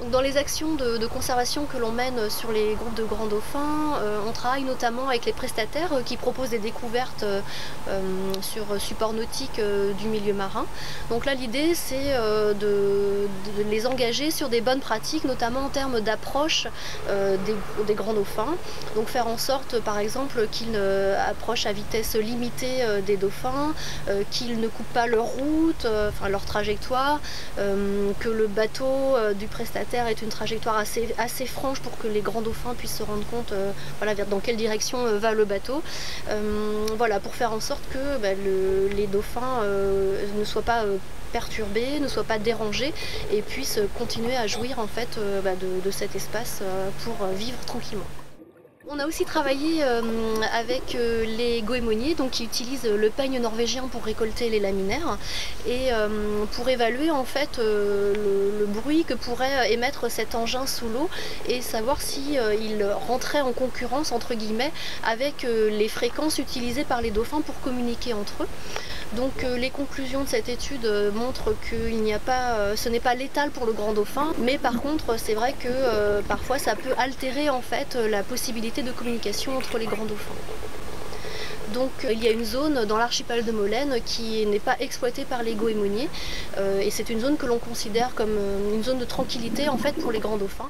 Dans les actions de conservation que l'on mène sur les groupes de grands dauphins, on travaille notamment avec les prestataires qui proposent des découvertes sur support nautique du milieu marin. Donc là l'idée c'est de les engager sur des bonnes pratiques, notamment en termes d'approche des grands dauphins. Donc faire en sorte par exemple qu'ils approchent à vitesse limitée des dauphins, qu'ils ne coupent pas leur route, enfin leur trajectoire, que le bateau du prestataire est une trajectoire assez franche pour que les grands dauphins puissent se rendre compte voilà, dans quelle direction va le bateau. Voilà, pour faire en sorte que les dauphins ne soient pas perturbés, ne soient pas dérangés et puissent continuer à jouir en fait de cet espace pour vivre tranquillement. On a aussi travaillé avec les goémoniers qui utilisent le peigne norvégien pour récolter les laminaires et pour évaluer en fait le bruit que pourrait émettre cet engin sous l'eau et savoir si il rentrait en concurrence entre guillemets avec les fréquences utilisées par les dauphins pour communiquer entre eux. Donc les conclusions de cette étude montrent que ce n'est pas létal pour le grand dauphin, mais par contre c'est vrai que parfois ça peut altérer en fait la possibilité de communication entre les grands dauphins. Donc il y a une zone dans l'archipel de Molène qui n'est pas exploitée par les goémoniers et c'est une zone que l'on considère comme une zone de tranquillité en fait pour les grands dauphins.